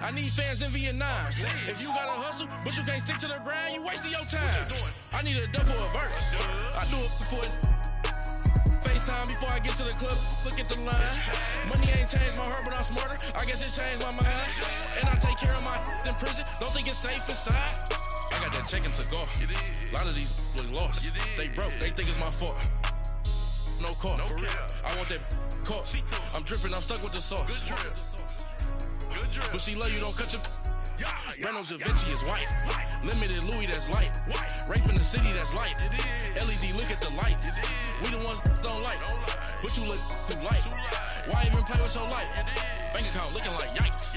I need fans in Vietnam. If you gotta hustle, but you can't stick to the grind, you wasting your time. I need a double a verse. I do it before FaceTime before I get to the club. Look at the line. Money ain't changed my heart, but I'm smarter. I guess it changed my mind. And I take care of my in prison. Don't think it's safe inside. I got that chicken to go. A lot of these look lost. They broke. They think it's my fault. No car, for real. I want that caught. I'm dripping, I'm stuck with the sauce. But she love you, don't cut your. Reynolds Da Vinci is white. Limited Louis, that's light. Rape in the city, that's light. LED, look at the lights. We the ones don't like. But you look too light. Why even play with your life? Bank account looking like yikes.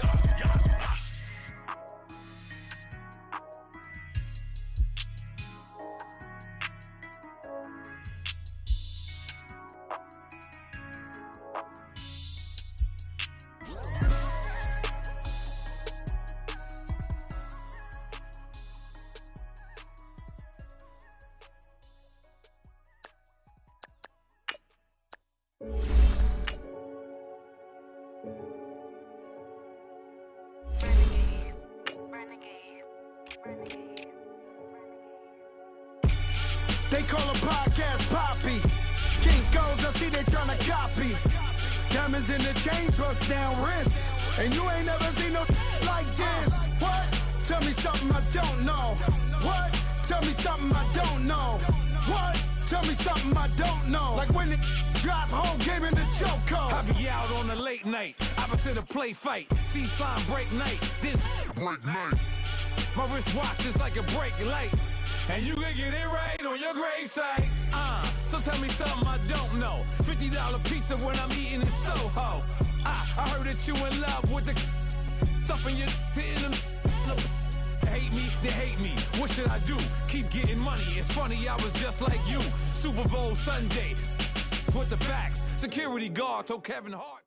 They call a podcast Poppy. Kinkos, I see they tryna copy. Diamonds in the chains, bust down wrists. And you ain't never seen no like this. What? Tell me something I don't know. What? Tell me something I don't know. What? Tell me something I don't know. Like when it drop, whole game in the chokehold. I be out on a late night, opposite a play fight. See slime break night, this break night. My wristwatch is like a brake light. And you can get it right on your gravesite. So tell me something I don't know. $50 pizza when I'm eating in Soho. I heard that you in love with the stuff in your hitting them. Hate me, they hate me. What should I do? Keep getting money. It's funny, I was just like you. Super Bowl Sunday. With the facts. Security guard told Kevin Hart.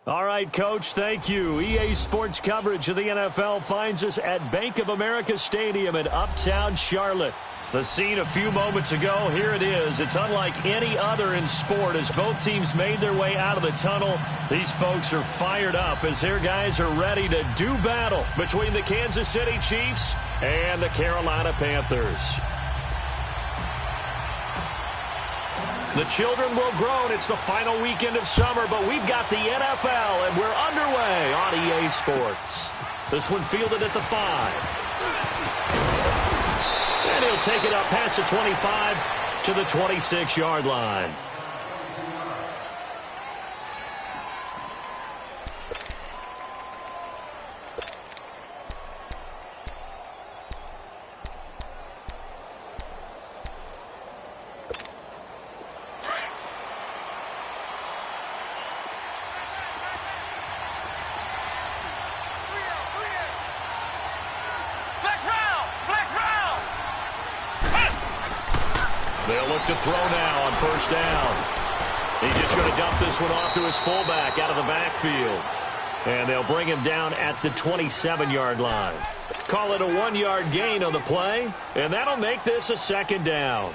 All right, Coach, thank you. EA Sports coverage of the NFL finds us at Bank of America Stadium in Uptown Charlotte. The scene a few moments ago, here it is. It's unlike any other in sport as both teams made their way out of the tunnel. These folks are fired up as their guys are ready to do battle between the Kansas City Chiefs and the Carolina Panthers. The children will groan. It's the final weekend of summer, but we've got the NFL, and we're underway on EA Sports. This one fielded at the 5. And he'll take it up past the 25 to the 26-yard line. They'll look to throw now on first down. He's just going to dump this one off to his fullback out of the backfield. And they'll bring him down at the 27-yard line. Call it a 1-yard gain on the play, and that'll make this a second down.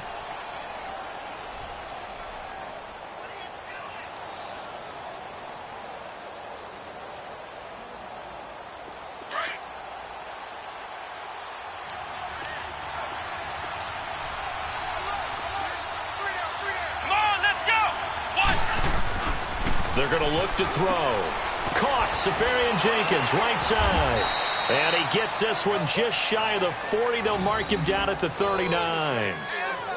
They're going to look to throw. Caught, Safarian Jenkins, right side. And he gets this one just shy of the 40. They'll mark him down at the 39.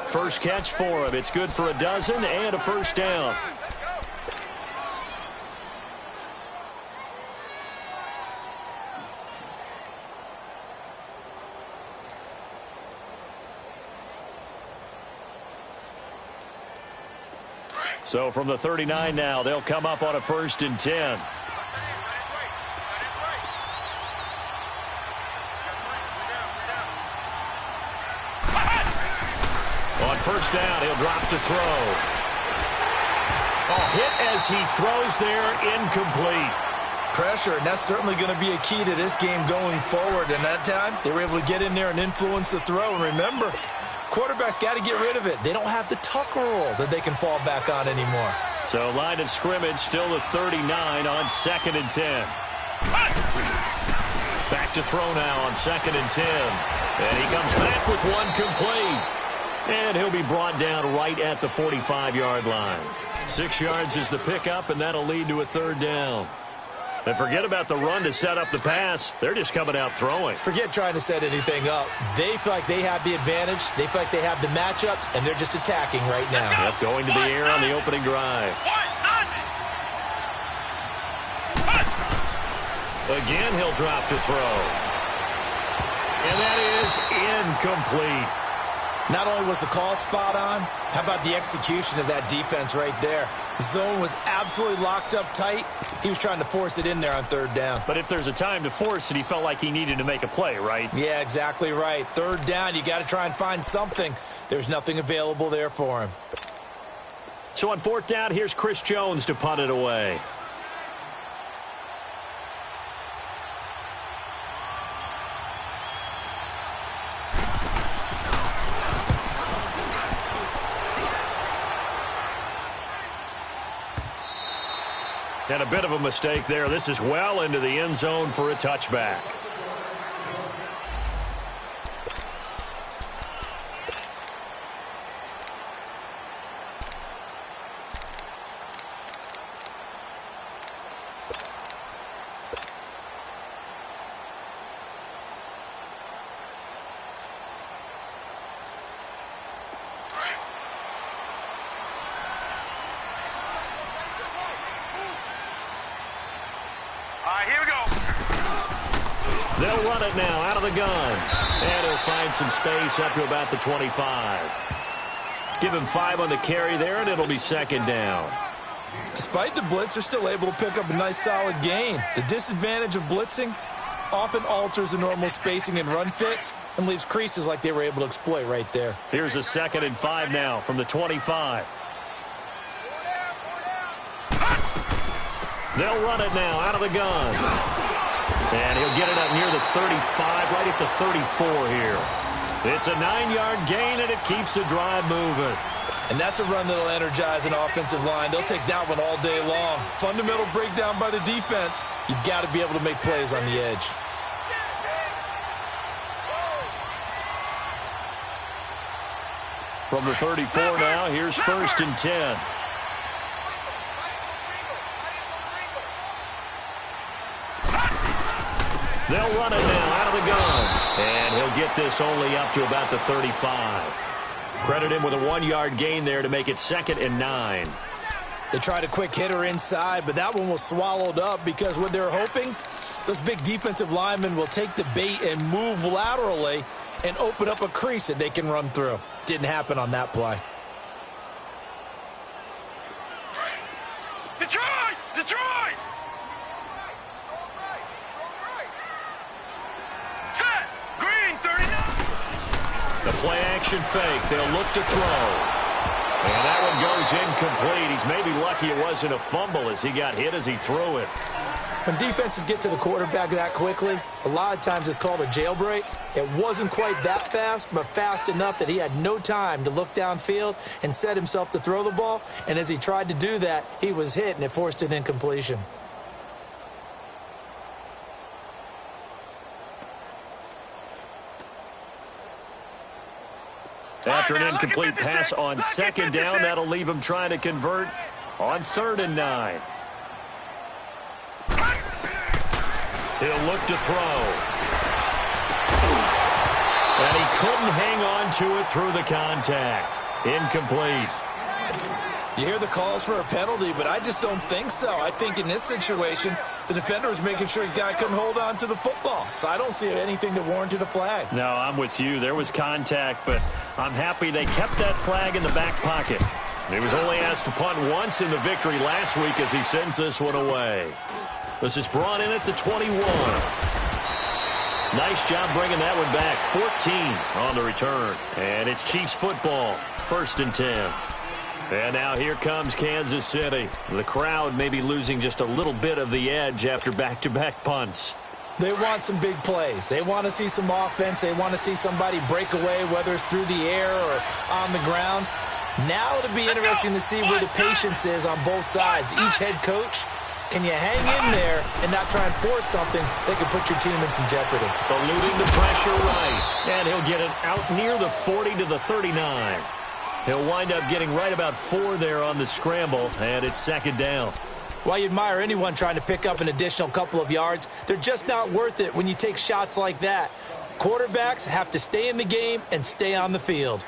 First catch for him. It's good for a dozen and a first down. So from the 39 now, they'll come up on a 1st and 10. On first down, he'll drop to throw. Hit as he throws there, incomplete. Pressure, and that's certainly going to be a key to this game going forward. And that time, they were able to get in there and influence the throw. And remember, quarterbacks got to get rid of it. They don't have the Tucker rule that they can fall back on anymore. So line of scrimmage still the 39 on 2nd and 10. back to throw now on 2nd and 10. And he comes back with one complete. And he'll be brought down right at the 45-yard line. 6 yards is the pickup, and that'll lead to a 3rd down. And forget about the run to set up the pass. They're just coming out throwing. Forget trying to set anything up. They feel like they have the advantage. They feel like they have the matchups, and they're just attacking right now. Yep, going to the air on the opening drive. Again, he'll drop to throw. And that is incomplete. Not only was the call spot on, how about the execution of that defense right there? The zone was absolutely locked up tight. He was trying to force it in there on 3rd down. But if there's a time to force it, he felt like he needed to make a play, right? Yeah, exactly right. 3rd down, you got to try and find something. There's nothing available there for him. So on 4th down, here's Chris Jones to punt it away. And a bit of a mistake there. This is well into the end zone for a touchback. Here we go. They'll run it now out of the gun. And he'll find some space up to about the 25. Give him 5 on the carry there, and it'll be 2nd down. Despite the blitz, they're still able to pick up a nice solid gain. The disadvantage of blitzing often alters the normal spacing and run fits and leaves creases like they were able to exploit right there. Here's a 2nd and 5 now from the 25. They'll run it now out of the gun. And he'll get it up near the 35, right at the 34 here. It's a 9-yard gain, and it keeps the drive moving. And that's a run that'll energize an offensive line. They'll take that one all day long. Fundamental breakdown by the defense. You've got to be able to make plays on the edge. From the 34 now, here's 1st and 10. They'll run it now out of the gun. And he'll get this only up to about the 35. Credit him with a 1-yard gain there to make it 2nd and 9. They tried a quick hitter inside, but that one was swallowed up because what they're hoping, those big defensive linemen will take the bait and move laterally and open up a crease that they can run through. Didn't happen on that play. Detroit! Detroit! Set! Green, 39! The play-action fake. They'll look to throw. And that one goes incomplete. He's maybe lucky it wasn't a fumble as he got hit as he threw it. When defenses get to the quarterback that quickly, a lot of times it's called a jailbreak. It wasn't quite that fast, but fast enough that he had no time to look downfield and set himself to throw the ball. And as he tried to do that, he was hit, and it forced an incompletion. After an incomplete pass on 2nd down, that'll leave him trying to convert on 3rd and 9. He'll look to throw. And he couldn't hang on to it through the contact. Incomplete. You hear the calls for a penalty, but I just don't think so. I think in this situation, the defender was making sure his guy couldn't hold on to the football. So I don't see anything that warranted a flag. No, I'm with you. There was contact, but I'm happy they kept that flag in the back pocket. He was only asked to punt once in the victory last week as he sends this one away. This is brought in at the 21. Nice job bringing that one back. 14 on the return. And it's Chiefs football. 1st and 10. And now here comes Kansas City. The crowd may be losing just a little bit of the edge after back-to-back punts. They want some big plays. They want to see some offense. They want to see somebody break away, whether it's through the air or on the ground. Now it'll be interesting to see where the patience is on both sides. Each head coach Can you hang in there and not try and force something that could put your team in some jeopardy? Eluding the pressure right. And he'll get it out near the 40 to the 39. He'll wind up getting right about 4 there on the scramble, and it's second down. Well, you admire anyone trying to pick up an additional couple of yards. They're just not worth it when you take shots like that. Quarterbacks have to stay in the game and stay on the field.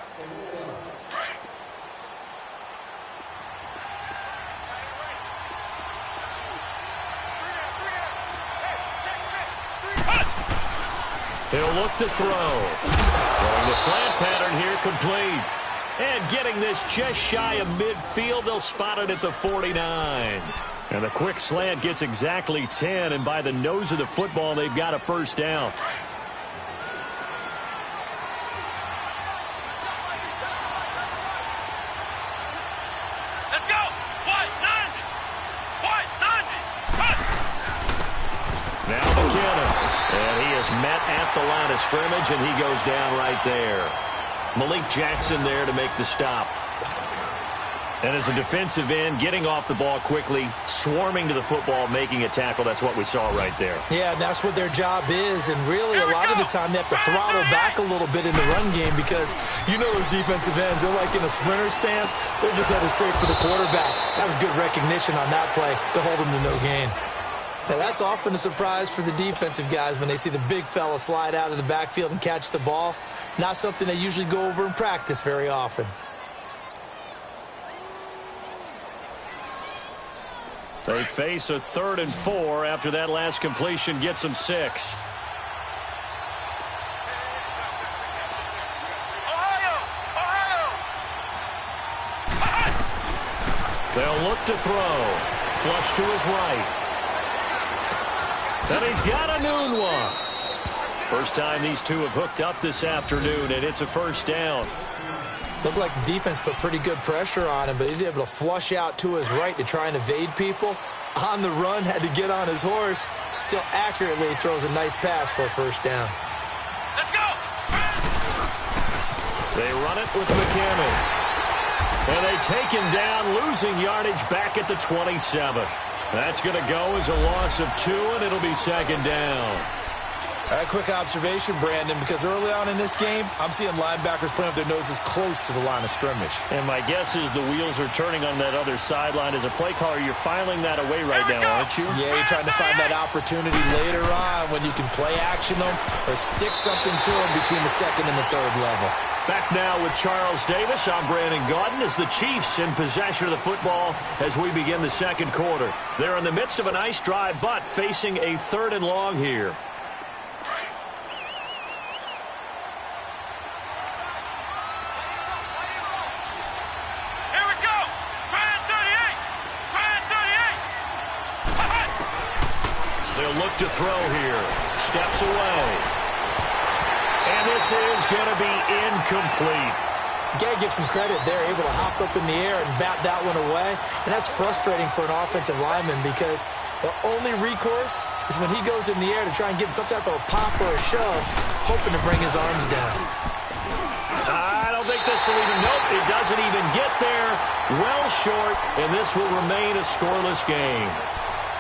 He'll look to throw. Throwing the slant pattern here, complete. And getting this just shy of midfield, they'll spot it at the 49. And the quick slant gets exactly 10, and by the nose of the football, they've got a first down. Let's go! White 90! White 90! Now McKinnon. And he is met at the line of scrimmage, and he goes down right there. Malik Jackson there to make the stop. And as a defensive end, getting off the ball quickly, swarming to the football, making a tackle, that's what we saw right there. Yeah, and that's what their job is. And really, a lot of the time, they have to throttle back a little bit in the run game because you know those defensive ends, they're like in a sprinter stance. They're just headed straight for the quarterback. That was good recognition on that play to hold them to no gain. Now, that's often a surprise for the defensive guys when they see the big fella slide out of the backfield and catch the ball. Not something they usually go over in practice very often. They face a 3rd and 4 after that last completion gets them 6. They'll look to throw. Flush to his right. And he's got a noon one. First time these two have hooked up this afternoon, and it's a first down. Looked like the defense put pretty good pressure on him, but he's able to flush out to his right to try and evade people. On the run, had to get on his horse. Still accurately throws a nice pass for a first down. Let's go! They run it with McKinnon. And they take him down, losing yardage back at the 27. That's going to go as a loss of 2, and it'll be second down. All right, quick observation, Brandon, because early on in this game, I'm seeing linebackers putting up their noses close to the line of scrimmage. And my guess is the wheels are turning on that other sideline. As a play caller, you're filing that away right now, aren't you? Yeah, you're trying to find that opportunity later on when you can play action them or stick something to them between the 2nd and the 3rd level. Back now with Charles Davis. I'm Brandon Gaudin as the Chiefs in possession of the football as we begin the second quarter. They're in the midst of a nice drive, but facing a 3rd and long here. Here we go! Brand 38! Brand 38! They'll look to throw here. Steps away. And this is going to be incomplete. You got to give some credit there, able to hop up in the air and bat that one away. And that's frustrating for an offensive lineman because the only recourse is when he goes in the air to try and give him some type of a pop or a shove, hoping to bring his arms down. I don't think this will even, nope, it doesn't even get there. Well short, and this will remain a scoreless game.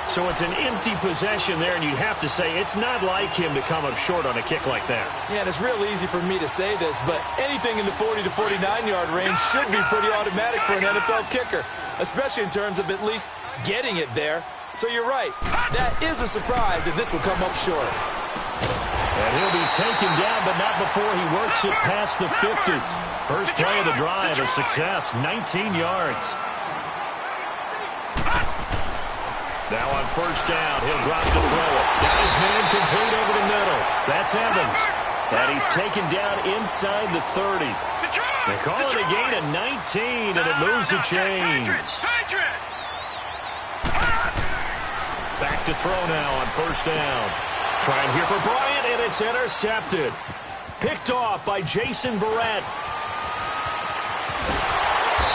So it's an empty possession there, and you'd have to say it's not like him to come up short on a kick like that. Yeah, and it's real easy for me to say this, but anything in the 40 to 49-yard range should be pretty automatic for an NFL kicker, especially in terms of at least getting it there. So you're right. That is a surprise if this will come up short. And he'll be taken down, but not before he works it past the 50. First play of the drive, a success, 19 yards. Now on first down, he'll drop to throw it. Got his man complete over the middle. That's Evans. And he's taken down inside the 30. They call it a gain of 19, and it moves the chains. Back to throw now on first down. Trying here for Bryant, and it's intercepted. Picked off by Jason Verrett.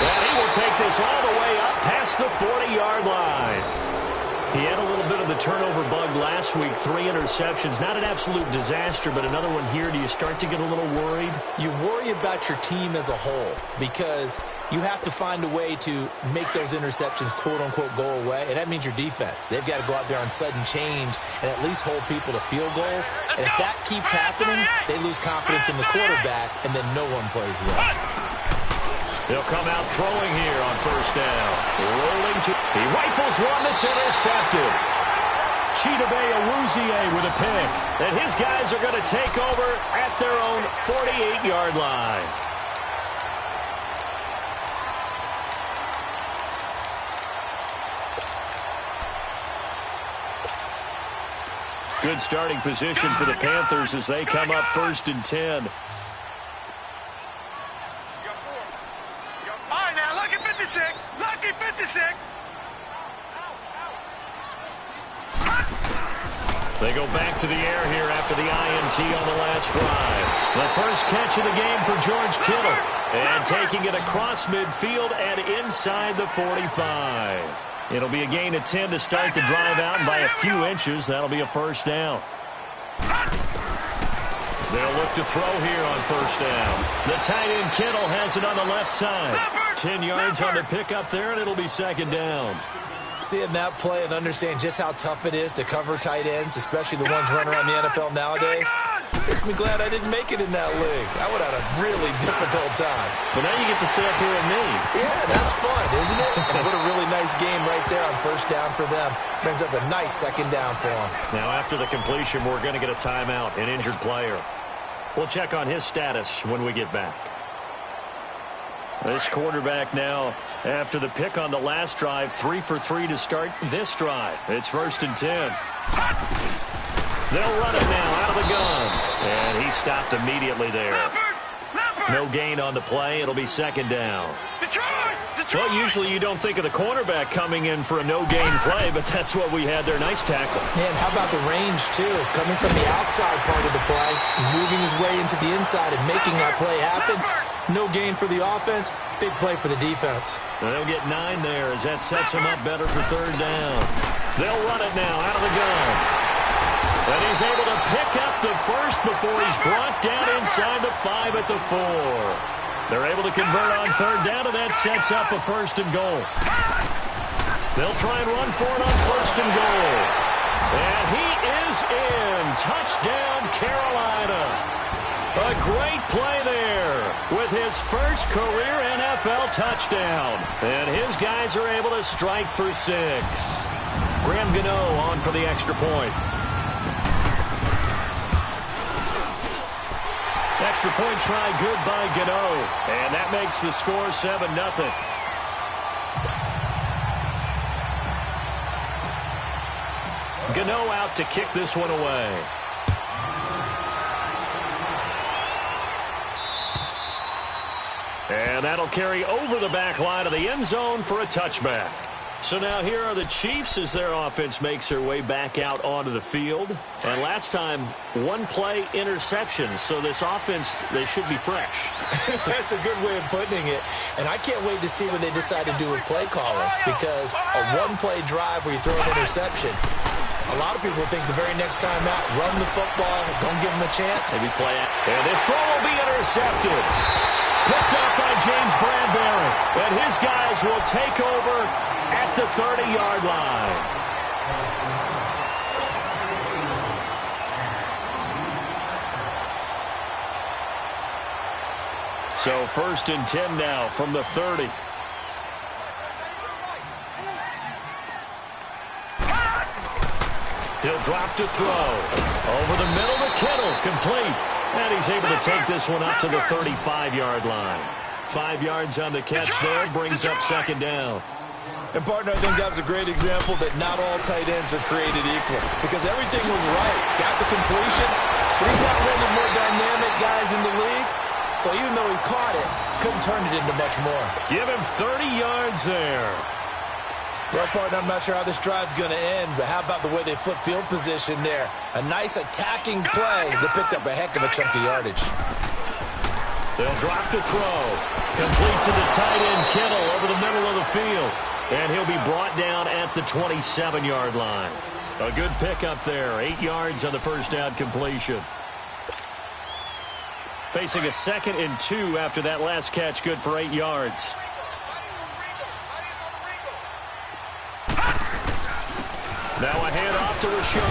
And he will take this all the way up past the 40-yard line. He had a little bit of the turnover bug last week, 3 interceptions. Not an absolute disaster, but another one here. Do you start to get a little worried? You worry about your team as a whole because you have to find a way to make those interceptions, quote-unquote, go away, and that means your defense. They've got to go out there on sudden change and at least hold people to field goals. And if that keeps happening, they lose confidence in the quarterback, and then no one plays well. They'll come out throwing here on first down. Rolling to... He rifles one that's intercepted. Chidobe Awuzie with a pick. And his guys are going to take over at their own 48-yard line. Good starting position for the Panthers as they come up 1st and 10. Lucky 56. They go back to the air here after the INT on the last drive. The first catch of the game for George Kittle. And taking it across midfield and inside the 45. It'll be a gain of 10 to start the drive out, and by a few inches, that'll be a first down. They'll look to throw here on first down. The tight end Kittle has it on the left side. 10 yards on the pickup there, and it'll be 2nd down. Seeing that play and understand just how tough it is to cover tight ends, especially the ones running around the NFL nowadays, makes me glad I didn't make it in that league. I would have had a really difficult time. But now you get to sit up here with me. Yeah, that's fun, isn't it? And what a really nice game right there on first down for them. Brings up a nice 2nd down for them. Now after the completion, we're going to get a timeout, an injured player. We'll check on his status when we get back. This quarterback now, after the pick on the last drive, 3 for 3 to start this drive. It's 1st and 10. They'll run it now out of the gun. And he stopped immediately there. No gain on the play. It'll be 2nd down. Well, usually you don't think of the cornerback coming in for a no-gain play, but that's what we had there. Nice tackle. Man, how about the range, too? Coming from the outside part of the play, moving his way into the inside and making that play happen. No gain for the offense, big play for the defense. They'll get 9 there as that sets them up better for 3rd down. They'll run it now out of the gun. And he's able to pick up the first before he's brought down inside the 5 at the 4. They're able to convert on 3rd down, and that sets up a 1st and goal. They'll try and run for it on 1st and goal. And he is in. Touchdown, Carolina. A great play there with his first career NFL touchdown. And his guys are able to strike for 6. Graham Gano on for the extra point. Extra point try good by Gano. And that makes the score 7-0. Gano out to kick this one away. And that'll carry over the back line of the end zone for a touchback. So now here are the Chiefs as their offense makes their way back out onto the field. And last time, 1-play interception. So this offense, they should be fresh. That's a good way of putting it. And I can't wait to see what they decide to do with play calling. Because a 1-play drive where you throw an interception, a lot of people think the very next time out, run the football, don't give them a chance. Maybe play it. And this throw will be intercepted. Picked up by James Bradbury. And his guys will take over at the 30-yard line. So 1st and 10 now from the 30. He'll drop to throw. Over the middle to Kittle. Complete. And he's able to take this one up to the 35-yard line. 5 yards on the catch there. Brings up 2nd down. And, partner, I think that was a great example that not all tight ends are created equal. Because everything was right. Got the completion. But he's not one of the more dynamic guys in the league. So even though he caught it, couldn't turn it into much more. Give him 30 yards there. Well, partner, I'm not sure how this drive's going to end, but how about the way they flip field position there? A nice attacking play that picked up a heck of a chunk of yardage. They'll drop to throw. Complete to the tight end, Kittle, over the middle of the field. And he'll be brought down at the 27-yard line. A good pickup there. 8 yards on the first down completion. Facing a 2nd and 2 after that last catch, good for 8 yards. Now a handoff to Rashard.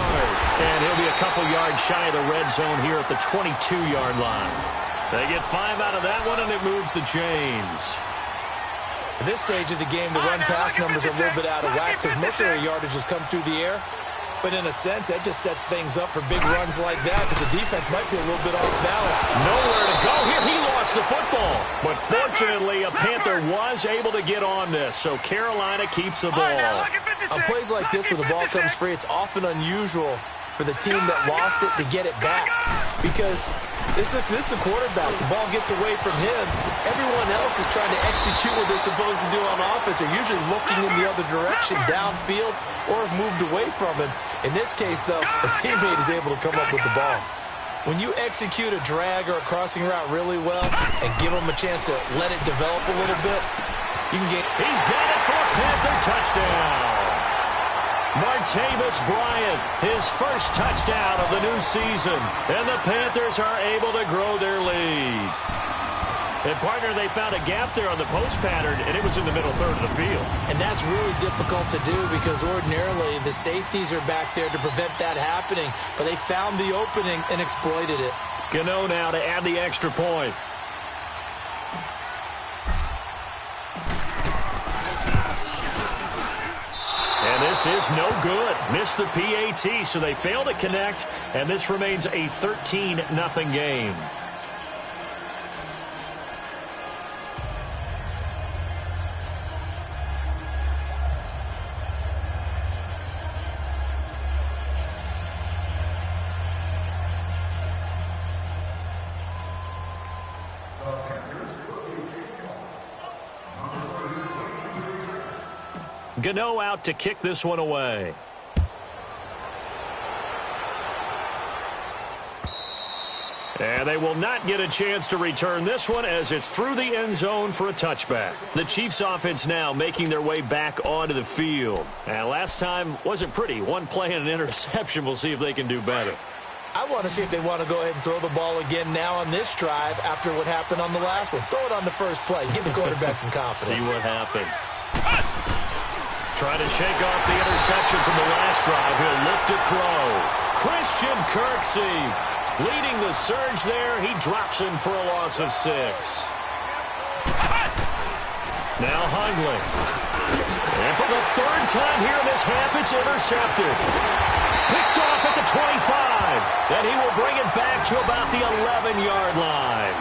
And he'll be a couple yards shy of the red zone here at the 22-yard line. They get 5 out of that one, and it moves the chains. At this stage of the game, the run-pass numbers are a little bit out of whack because most of their yardage has come through the air. But in a sense, that just sets things up for big runs like that because the defense might be a little bit off balance. Nowhere to go here. He lost the football. But fortunately, a Panther was able to get on this, so Carolina keeps the ball. On plays like this where the ball comes free, it's often unusual for the team that lost it to get it back because this is the quarterback. The ball gets away from him. Everyone else is trying to execute what they're supposed to do on offense. They're usually looking in the other direction, downfield, or have moved away from him. In this case, though, a teammate is able to come up with the ball. When you execute a drag or a crossing route really well and give them a chance to let it develop a little bit, you can get... He's got it for a Panther touchdown. Martavis Bryant, his first touchdown of the new season. And the Panthers are able to grow their lead. And, partner, they found a gap there on the post pattern, and it was in the middle third of the field. And that's really difficult to do because ordinarily the safeties are back there to prevent that happening. But they found the opening and exploited it. Gano now to add the extra point. And this is no good. Missed the PAT, so they fail to connect, and this remains a 13-0 game. Gano out to kick this one away. And they will not get a chance to return this one as it's through the end zone for a touchback. The Chiefs offense now making their way back onto the field. And last time wasn't pretty. One play and an interception. We'll see if they can do better. I want to see if they want to go ahead and throw the ball again now on this drive after what happened on the last one. Throw it on the first play. Give the quarterback some confidence. See what happens. Trying to shake off the interception from the last drive. He'll look to throw. Christian Kirksey leading the surge there. He drops him for a loss of 6. Now Hundley. And for the third time here in this half, it's intercepted. Picked off at the 25. And he will bring it back to about the 11-yard line.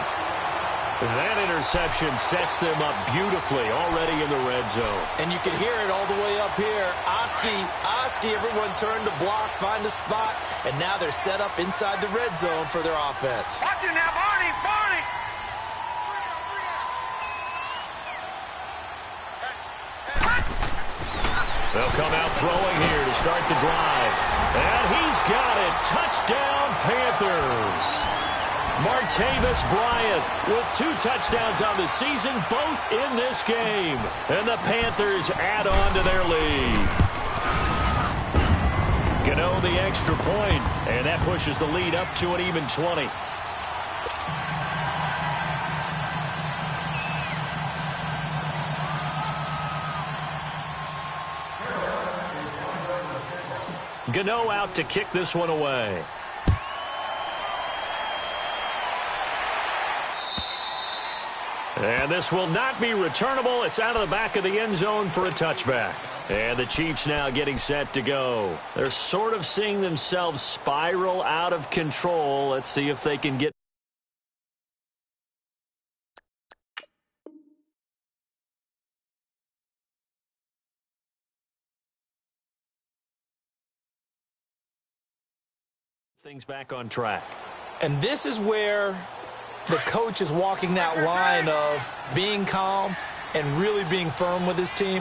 That interception sets them up beautifully already in the red zone. And you can hear it all the way up here. Oski, everyone turned to block, find a spot, and now they're set up inside the red zone for their offense. Watch it now, Barney! They'll come out throwing here to start the drive. And he's got it. Touchdown, Panthers. Martavis Bryant with 2 touchdowns on the season, both in this game. And the Panthers add on to their lead. Gano the extra point, and that pushes the lead up to an even 20. Gano out to kick this one away. And this will not be returnable. It's out of the back of the end zone for a touchback. And the Chiefs now getting set to go. They're sort of seeing themselves spiral out of control. Let's see if they can get things back on track. And this is where the coach is walking that line of being calm and really being firm with his team.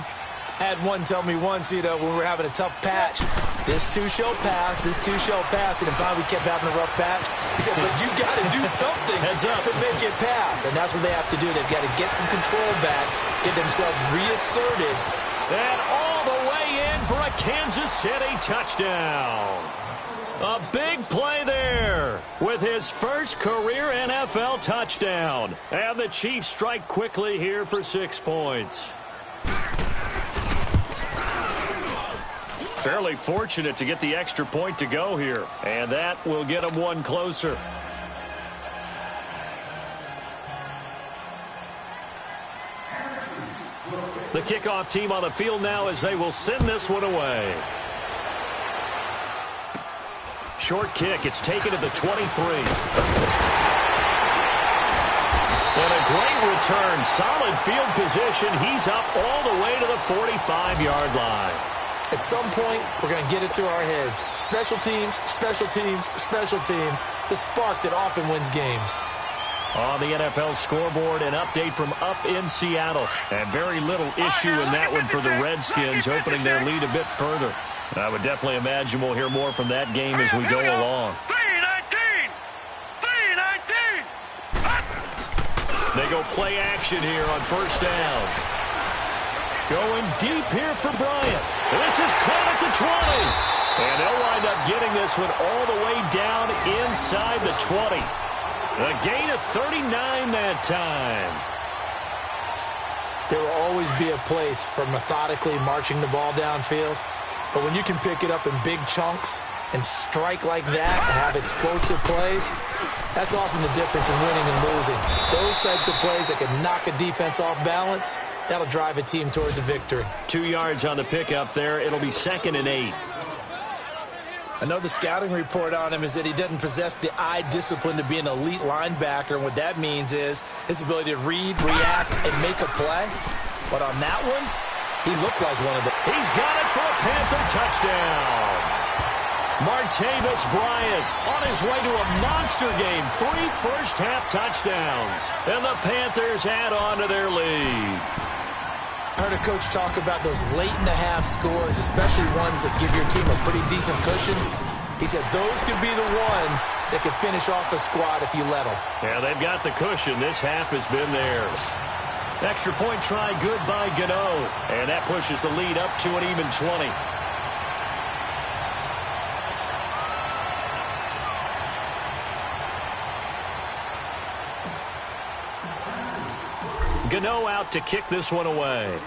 I had one tell me once, when we were having a tough patch, this too shall pass, this too shall pass, and finally we kept having a rough patch. He said, but you got to do something to make it pass, and that's what they have to do. They've got to get some control back, get themselves reasserted, And all the way in for a Kansas City touchdown. A big play there with his first career NFL touchdown. And the Chiefs strike quickly here for 6 points. Fairly fortunate to get the extra point to go here. And that will get them one closer. The kickoff team on the field now as they will send this one away. Short kick. It's taken to the 23. And a great return. Solid field position. He's up all the way to the 45-yard line. At some point, we're going to get it through our heads. Special teams, special teams, special teams. The spark that often wins games. On the NFL scoreboard, an update from up in Seattle. And very little issue in that one for the Redskins, opening their lead a bit further. I would definitely imagine we'll hear more from that game as we go along. 319! 319! They go play action here on first down. Going deep here for Bryant. This is caught at the 20. And they'll wind up getting this one all the way down inside the 20. A gain of 39 that time. There will always be a place for methodically marching the ball downfield. But when you can pick it up in big chunks and strike like that and have explosive plays, that's often the difference in winning and losing. Those types of plays that can knock a defense off balance, that'll drive a team towards a victory. 2 yards on the pickup there. It'll be 2nd and 8. I know the scouting report on him is that he doesn't possess the eye discipline to be an elite linebacker. And what that means is his ability to read, react, and make a play. But on that one, he looked like one of them. He's got it for a Panther touchdown. Martavis Bryant on his way to a monster game. 3 first-half touchdowns. And the Panthers add on to their lead. I heard a coach talk about those late-in-the-half scores, especially ones that give your team a pretty decent cushion. He said those could be the ones that could finish off a squad if you let them. Yeah, they've got the cushion. This half has been theirs. Extra point try good by Gano. And that pushes the lead up to an even 20. Gano out to kick this one away.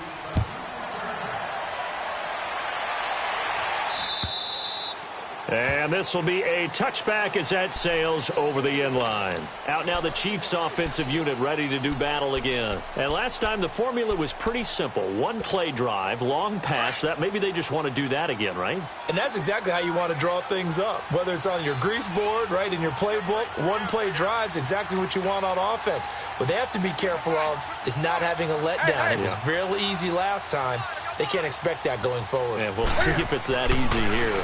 And this will be a touchback as that sails over the end line. Out now the Chiefs offensive unit ready to do battle again. And last time the formula was pretty simple. One play drive, long pass. That maybe they just want to do that again, right? And that's exactly how you want to draw things up. Whether it's on your grease board, right, in your playbook, one play drive's exactly what you want on offense. What they have to be careful of is not having a letdown. It was real easy last time. They can't expect that going forward. Yeah, we'll see if it's that easy here.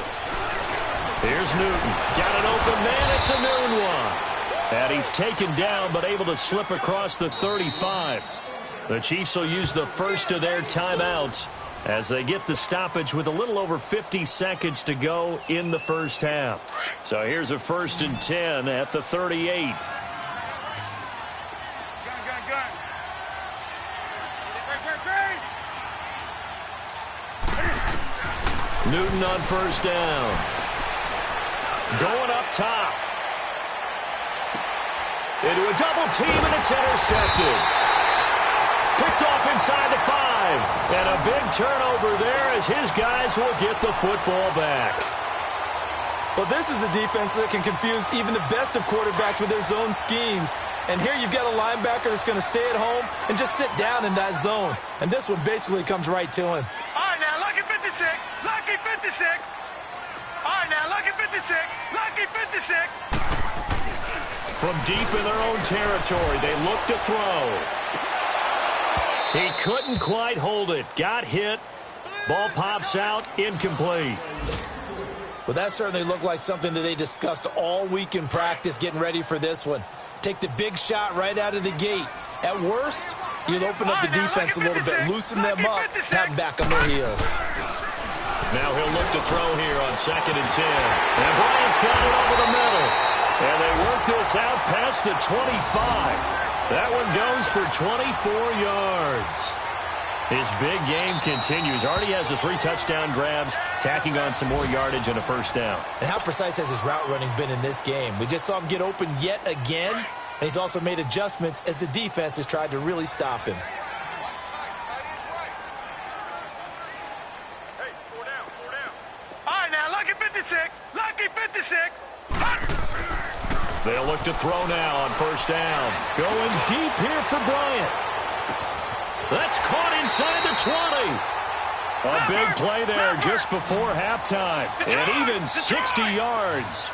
Here's Newton. Got an open man. It's a noon one. And he's taken down but able to slip across the 35. The Chiefs will use the first of their timeouts as they get the stoppage with a little over 50 seconds to go in the first half. So here's a 1st and 10 at the 38. Newton on first down. Going up top. Into a double team, and it's intercepted. Picked off inside the 5. And a big turnover there as his guys will get the football back. Well, this is a defense that can confuse even the best of quarterbacks with their zone schemes. And here you've got a linebacker that's going to stay at home and just sit down in that zone. And this one basically comes right to him. All right, now, lucky 56. Lucky 56. All right, now, lucky 56. Lucky 56. From deep in their own territory, they look to throw. He couldn't quite hold it. Got hit. Ball pops out. Incomplete. Well, that certainly looked like something that they discussed all week in practice getting ready for this one. Take the big shot right out of the gate. At worst, you'll open up the defense a little bit, loosen them up, have them back on their heels. Now he'll look to throw here on 2nd and 10. And Bryant's got it over the middle. And they work this out past the 25. That one goes for 24 yards. His big game continues. Already has the 3 touchdown grabs, tacking on some more yardage and a first down. And how precise has his route running been in this game? We just saw him get open yet again, and he's also made adjustments as the defense has tried to really stop him. Hey, 4 down, 4 down. All right, now, lucky 56. Lucky 56. They'll look to throw now on first down. Going deep here for Bryant. That's caught inside the 20. A big play there just before halftime. And even 60 yards.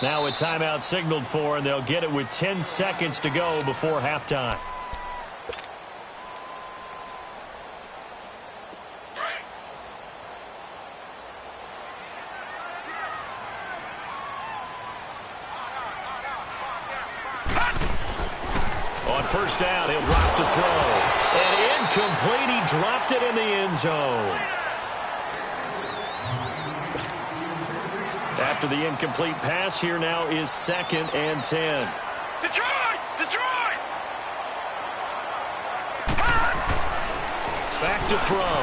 Now a timeout signaled for, and they'll get it with 10 seconds to go before halftime. On first down, he'll drop to throw. And incomplete, he dropped it in the end zone. After the incomplete pass, here now is 2nd and 10. Detroit! Detroit! Back to throw.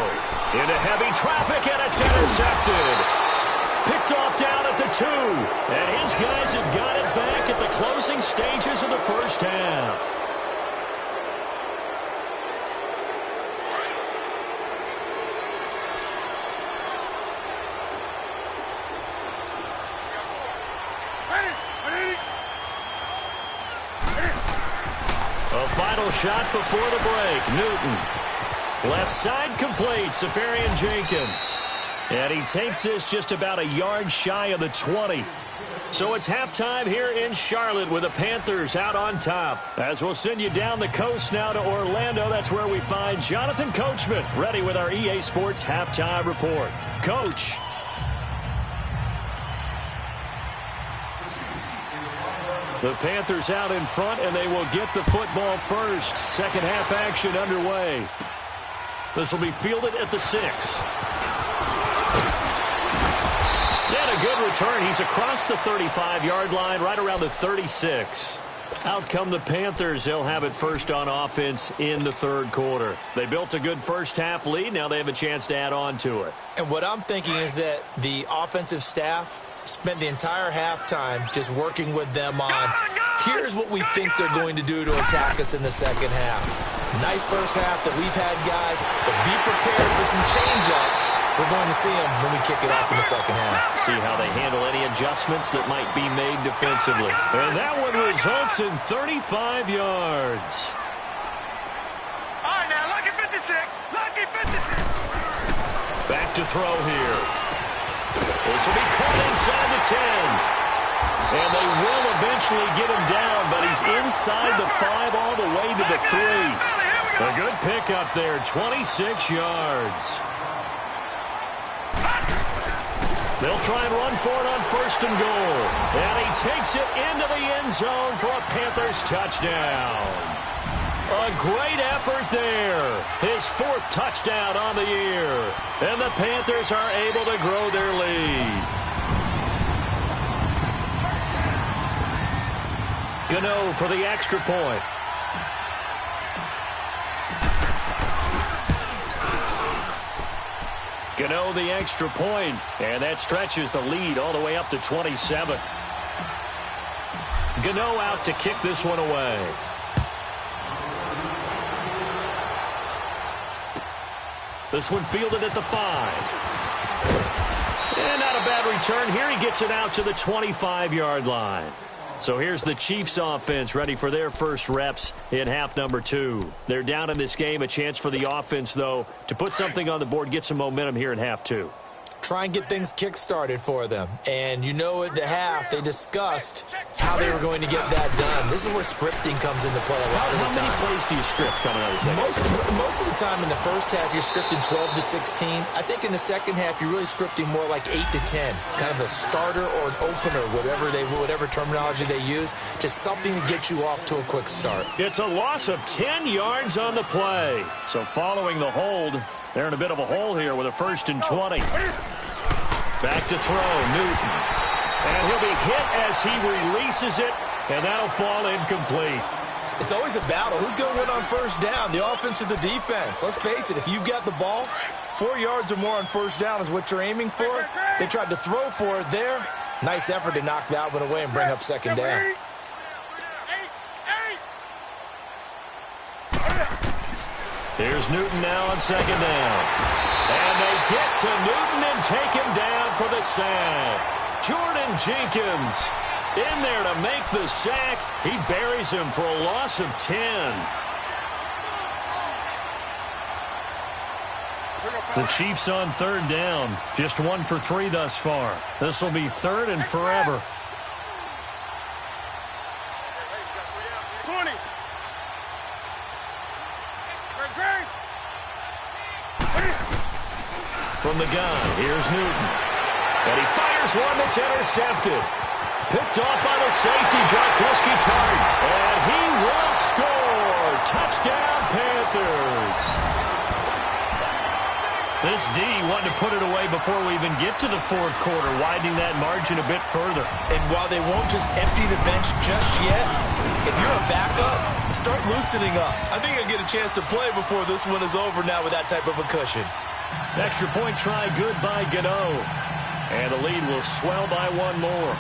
Into heavy traffic, and it's intercepted. Picked off down at the 2. And his guys have got it back at the closing stages of the first half. A final shot before the break. Newton. Left side complete. Safarian Jenkins. And he takes this just about a yard shy of the 20. So it's halftime here in Charlotte with the Panthers out on top. As we'll send you down the coast now to Orlando, that's where we find Jonathan Coachman ready with our EA Sports halftime report. Coach. The Panthers out in front, and they will get the football first. Second half action underway. This will be fielded at the 6. And a good return. He's across the 35-yard line, right around the 36. Out come the Panthers. They'll have it first on offense in the third quarter. They built a good first half lead. Now they have a chance to add on to it. And what I'm thinking is that the offensive staff spent the entire halftime just working with them on, here's what we think they're going to do to attack us in the second half. Nice first half that we've had, guys, but be prepared for some change-ups. We're going to see them when we kick it off in the second half. See how they handle any adjustments that might be made defensively. And that one results in 35 yards. All right, now, lucky 56. Lucky 56. Back to throw here. This will be caught inside the 10. And they will eventually get him down, but he's inside the 5 all the way to the 3. A good pickup there, 26 yards. They'll try and run for it on first and goal. And he takes it into the end zone for a Panthers touchdown. A great effort there. His 4th touchdown on the year. And the Panthers are able to grow their lead. Gano for the extra point. Gano the extra point, and that stretches the lead all the way up to 27. Gano out to kick this one away. This one fielded at the 5. And not a bad return here. He gets it out to the 25-yard line. So here's the Chiefs offense ready for their first reps in half number 2. They're down in this game. A chance for the offense, though, to put something on the board, get some momentum here in half 2. Try and get things kick-started for them. And you know at the half, they discussed how they were going to get that done. This is where scripting comes into play a lot of the time. How many plays do you script coming out of the second? Most of the time in the first half, you're scripting 12 to 16. I think in the second half, you're really scripting more like 8 to 10. Kind of a starter or an opener, whatever terminology they use. Just something to get you off to a quick start. It's a loss of 10 yards on the play. So following the hold, they're in a bit of a hole here with a 1st and 20. Back to throw, Newton. And he'll be hit as he releases it and that'll fall incomplete. It's always a battle. Who's going to win on first down, the offense or the defense? Let's face it, if you've got the ball, 4 yards or more on first down is what you're aiming for. They tried to throw for it there. Nice effort to knock that one away and bring up second down. Here's Newton now on second down. And they get to Newton and take him down for the sack. Jordan Jenkins in there to make the sack. He buries him for a loss of 10. The Chiefs on third down. Just 1 for 3 thus far. This will be third and forever. 20. From the gun, here's Newton. And he fires one that's intercepted. Picked off by the safety, Jarkowski-Tart. And he will score. Touchdown, Panthers. This D wanted to put it away before we even get to the fourth quarter, widening that margin a bit further. And while they won't just empty the bench just yet, if you're a backup, start loosening up. I think I'll get a chance to play before this one is over now with that type of a cushion. Extra point try good by Gano. And the lead will swell by 1 more.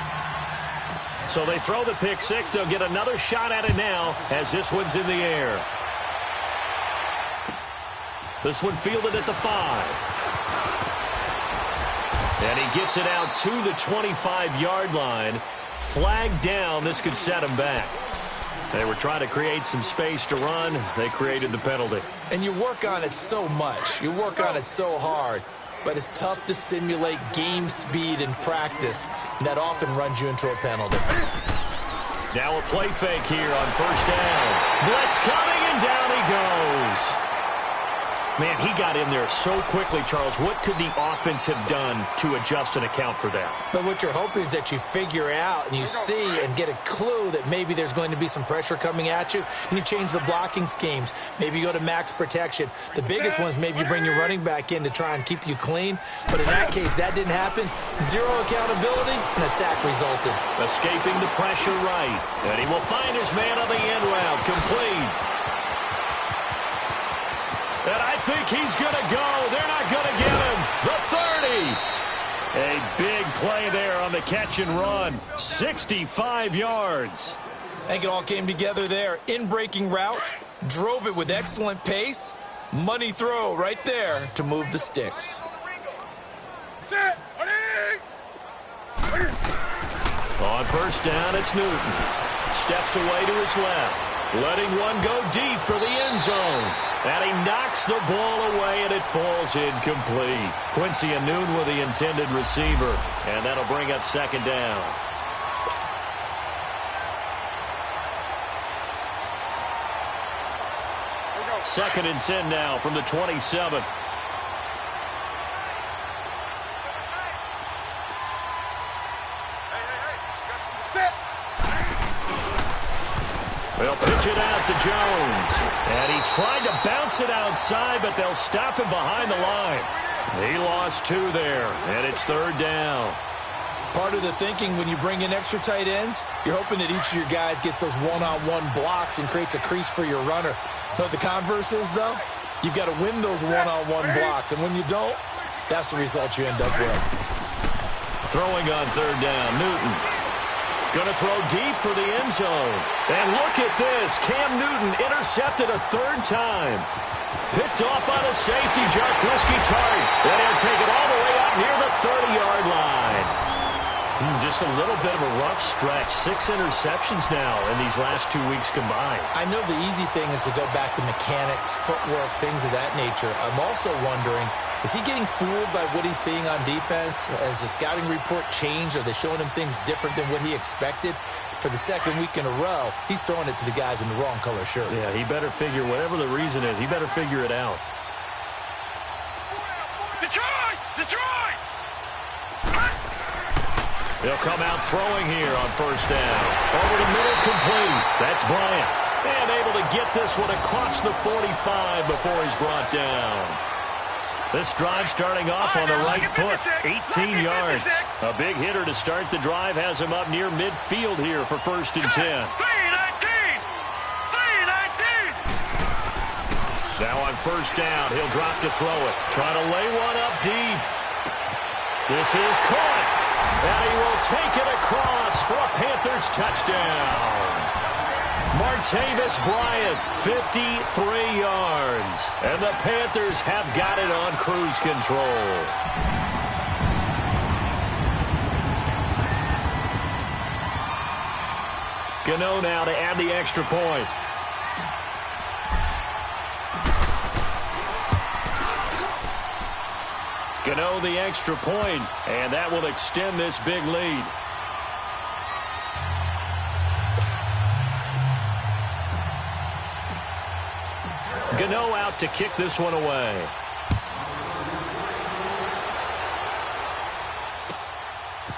So they throw the pick six. They'll get another shot at it now as this one's in the air. This one fielded at the 5. And he gets it out to the 25-yard line. Flagged down. This could set him back. They were trying to create some space to run. They created the penalty. And you work on it so much. You work on it so hard. But it's tough to simulate game speed in practice. And that often runs you into a penalty. Now a play fake here on first down. Blitz coming, and down he goes. Man, he got in there so quickly, Charles. What could the offense have done to adjust and account for that? But what you're hoping is that you figure out and you see and get a clue that maybe there's going to be some pressure coming at you, and you change the blocking schemes. Maybe you go to max protection. The biggest one is maybe you bring your running back in to try and keep you clean. But in that case, that didn't happen. Zero accountability, and a sack resulted. Escaping the pressure right. And he will find his man on the end route. Complete. And I think he's going to go. They're not going to get him. The 30. A big play there on the catch and run. 65 yards. I think it all came together there. In-breaking route. Drove it with excellent pace. Money throw right there to move the sticks. On first down, it's Newton. Steps away to his left. Letting one go deep for the end zone. And he knocks the ball away, and it falls incomplete. Quincy Anoon with the intended receiver. And that'll bring up second down. Second and 10 now from the 27. They'll pitch it out to Jones. And he tried to bounce it outside, but they'll stop him behind the line. He lost 2 there, and it's third down. Part of the thinking when you bring in extra tight ends, you're hoping that each of your guys gets those one-on-one blocks and creates a crease for your runner. But the converse is, though, you've got to win those one-on-one blocks. And when you don't, that's the result you end up with. Throwing on third down, Newton. Going to throw deep for the end zone. And look at this. Cam Newton intercepted a third time. Picked off by the safety, Jarkowski-Tart. And he'll take it all the way out near the 30-yard line. Just a little bit of a rough stretch. 6 interceptions now in these last 2 weeks combined. I know the easy thing is to go back to mechanics, footwork, things of that nature. I'm also wondering, is he getting fooled by what he's seeing on defense? Has the scouting report changed? Are they showing him things different than what he expected? For the second week in a row, he's throwing it to the guys in the wrong color shirts. Yeah, he better figure, whatever the reason is, he better figure it out. Detroit! Detroit! They'll come out throwing here on first down. Over the middle, complete. That's Bryant. And able to get this one across the 45 before he's brought down. This drive starting off on the right foot, 18 yards. A big hitter to start the drive has him up near midfield here for 1st and 10. Now on 1st down, he'll drop to throw it. Trying to lay one up deep. This is caught. And he will take it across for a Panthers touchdown. Martavis Bryant, 53 yards. And the Panthers have got it on cruise control. Gano now to add the extra point. Gano the extra point, and that will extend this big lead. Gano out to kick this one away.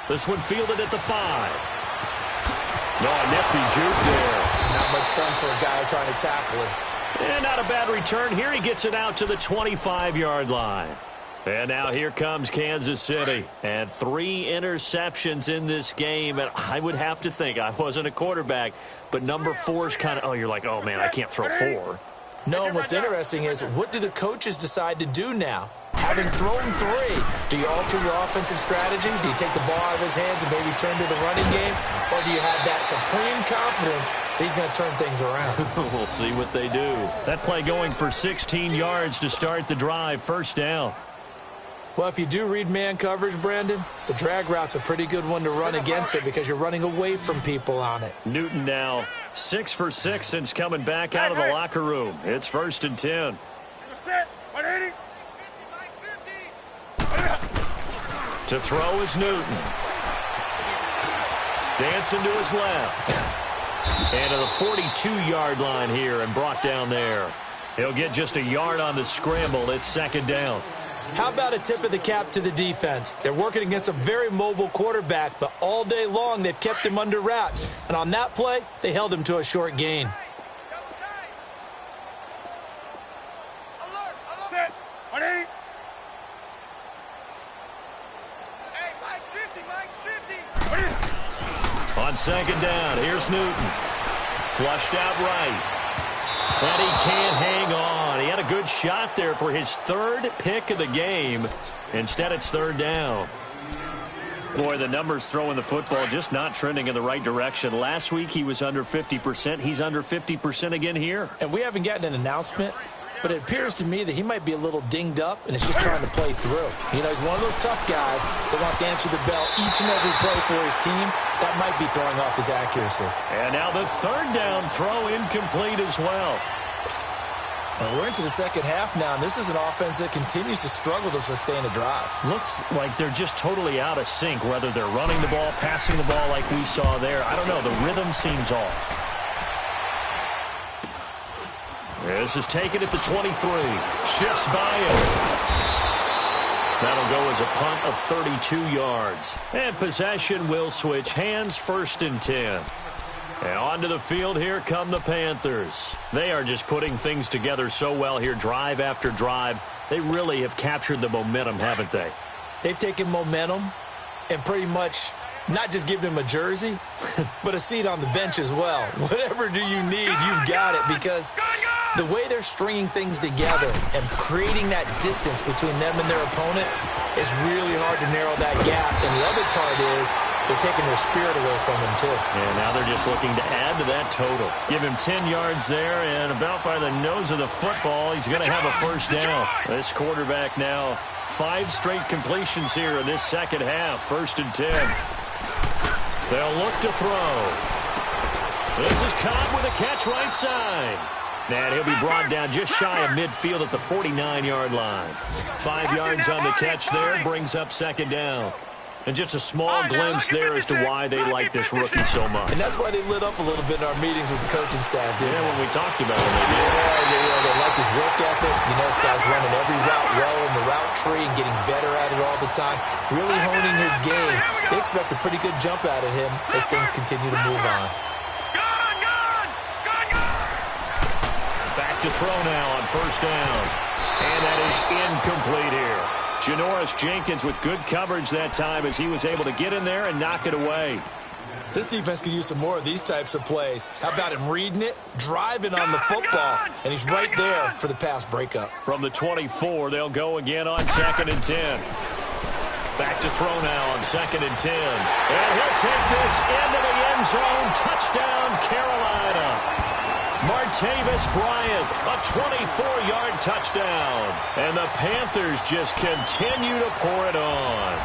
This one fielded at the 5. No, a nifty juke there. Not much fun for a guy trying to tackle him. And not a bad return here. He gets it out to the 25-yard line. And now here comes Kansas City. And 3 interceptions in this game. And I would have to think, I wasn't a quarterback, but number 4 is kind of, oh, you're like, oh, man, I can't throw 4. No, and what's interesting is, what do the coaches decide to do now? Having thrown 3, do you alter your offensive strategy? Do you take the ball out of his hands and maybe turn to the running game? Or do you have that supreme confidence that he's going to turn things around? We'll see what they do. That play going for 16 yards to start the drive, 1st down. Well, if you do read man coverage, Brandon, the drag route's a pretty good one to run against it because you're running away from people on it. Newton now 6 for 6 since coming back out of the locker room. It's 1st and 10. To throw is Newton. Dancing to his left. And to the 42-yard line here and brought down there. He'll get just a yard on the scramble. It's 2nd down. How about a tip of the cap to the defense? They're working against a very mobile quarterback, but all day long they've kept him under wraps. And on that play, they held him to a short gain. Set. 180. Hey, Mike's 50. Mike's 50. On 2nd down, here's Newton. Flushed out right. But he can't hang on. He had a good shot there for his 3rd pick of the game. Instead, it's 3rd down. Boy, the numbers throwing the football just not trending in the right direction. Last week, he was under 50%. He's under 50% again here. And we haven't gotten an announcement, but it appears to me that he might be a little dinged up and is just trying to play through. You know, he's one of those tough guys that wants to answer the bell each and every play for his team. That might be throwing off his accuracy. And now the 3rd down throw incomplete as well. Well, we're into the 2nd half now, and this is an offense that continues to struggle to sustain a drive. Looks like they're just totally out of sync, whether they're running the ball, passing the ball like we saw there. I don't know. The rhythm seems off. This is taken at the 23. Shifts by him. That'll go as a punt of 32 yards. And possession will switch hands, 1st and 10. And onto the field, here come the Panthers. They are just putting things together so well here, drive after drive. They really have captured the momentum, haven't they? They've taken momentum and pretty much not just given him a jersey, but a seat on the bench as well. Whatever do you need, you've got it, because the way they're stringing things together and creating that distance between them and their opponent, it's really hard to narrow that gap. And the other part is they're taking their spirit away from him, too. And now they're just looking to add to that total. Give him 10 yards there, and about by the nose of the football, he's going to have a 1st down. This quarterback now 5 straight completions here in this 2nd half. 1st and 10. They'll look to throw. This is Cobb with a catch right side. And he'll be brought down just shy of midfield at the 49-yard line. 5 yards on the catch there, brings up 2nd down. And just a small glimpse there as to why they like this rookie so much. And that's why they lit up a little bit in our meetings with the coaching staff, didn't they? When we talked about him. They like his work ethic. You know, this guy's running every route well in the route tree and getting better at it all the time. Really honing his game. They expect a pretty good jump out of him as things continue to move on. Back to throw now on 1st down. And that is incomplete here. Janoris Jenkins with good coverage that time as he was able to get in there and knock it away. This defense could use some more of these types of plays. How about him reading it, driving on the football, and he's right there for the pass breakup. From the 24, they'll go again on 2nd and 10. Back to throw now on 2nd and 10. And he'll take this into the end zone. Touchdown, Carolina. Martavis Bryant, a 24-yard touchdown. And the Panthers just continue to pour it on.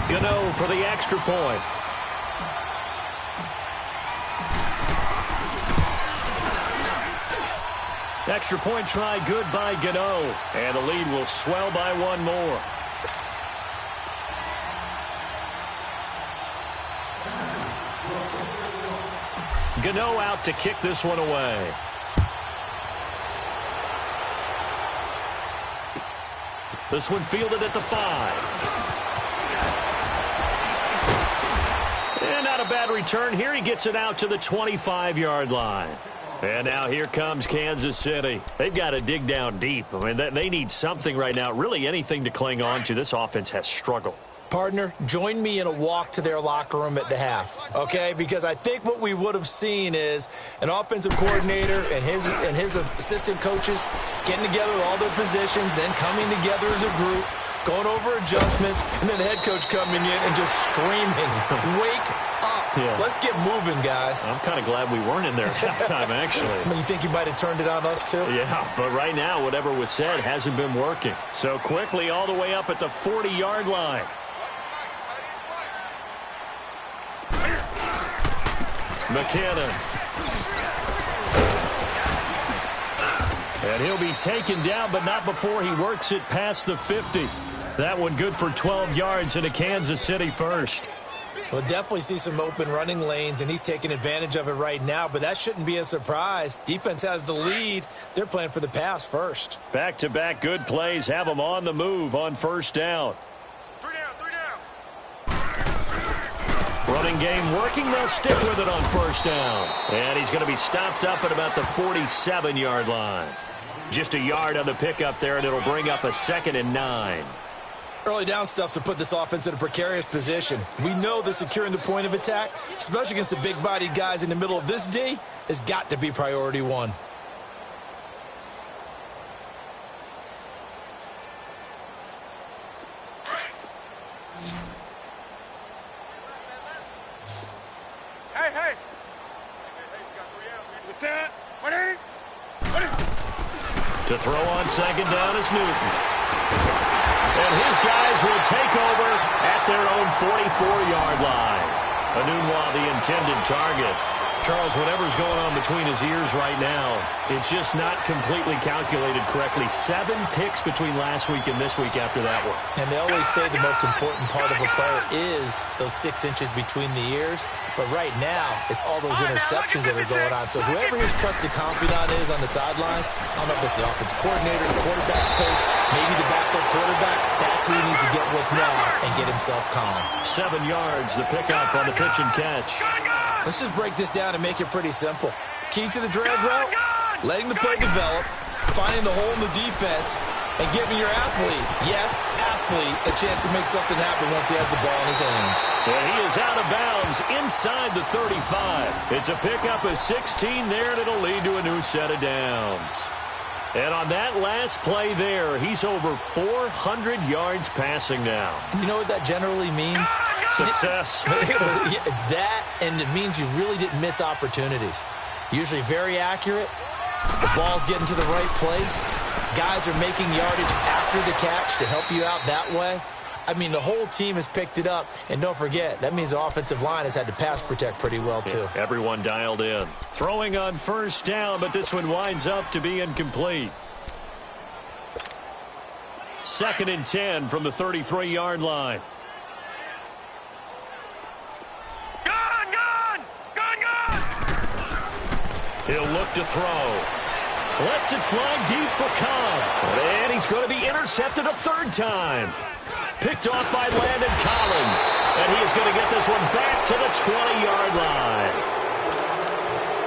Gano for the extra point. Extra point try good by Gano. And the lead will swell by one more. Gano out to kick this one away. This one fielded at the 5. And not a bad return here. He gets it out to the 25-yard line. And now here comes Kansas City. They've got to dig down deep. I mean, they need something right now, really anything to cling on to. This offense has struggled. Partner, join me in a walk to their locker room at the half, okay? Because I think what we would have seen is an offensive coordinator and his assistant coaches getting together with all their positions, then coming together as a group, going over adjustments, and then the head coach coming in and just screaming, wake up. Yeah. Let's get moving, guys. I'm kind of glad we weren't in there at halftime, actually. You think you might have turned it on us, too? Yeah, but right now, whatever was said hasn't been working. So quickly all the way up at the 40-yard line. McKinnon. And he'll be taken down, but not before he works it past the 50. That one good for 12 yards into Kansas City first. We'll definitely see some open running lanes, and he's taking advantage of it right now, but that shouldn't be a surprise. Defense has the lead. They're playing for the pass first. Back-to-back good plays have them on the move on first down. Running game working. They'll stick with it on first down. And he's going to be stopped up at about the 47-yard line. Just a yard on the pickup there, and it'll bring up a 2nd and 9. Early down stuff to put this offense in a precarious position. We know that securing the point of attack, especially against the big-bodied guys in the middle of this D, has got to be priority one. Hey. What's that? What is it? To throw on 2nd down is Newton. And his guys will take over at their own 44-yard line. Anunwa, the intended target. Charles, whatever's going on between his ears right now, it's just not completely calculated correctly. 7 picks between last week and this week after that one. And they always say the most important part of a player is those 6 inches between the ears. But right now, it's all those interceptions that are going on. So whoever his trusted confidant is on the sidelines, I don't know if it's the offensive coordinator, the quarterback's coach, maybe the backup quarterback, that's who he needs to get with now and get himself calm. 7 yards, the pickup on the pitch and catch. Let's just break this down and make it pretty simple. Key to the drag route, letting the play develop, finding the hole in the defense, and giving your athlete, yes, athlete, a chance to make something happen once he has the ball in his hands. And he is out of bounds inside the 35. It's a pickup of 16 there, and it'll lead to a new set of downs. And on that last play there, he's over 400 yards passing now. You know what that generally means? Success. That, and it means you really didn't miss opportunities. Usually very accurate. The ball's getting to the right place. Guys are making yardage after the catch to help you out that way. I mean, the whole team has picked it up. And don't forget, that means the offensive line has had to pass protect pretty well, too. Yeah, everyone dialed in. Throwing on first down, but this one winds up to be incomplete. 2nd and 10 from the 33-yard line. He'll look to throw. Lets it fly deep for Cobb. And he's going to be intercepted a 3rd time. Picked off by Landon Collins. And he is going to get this one back to the 20-yard line.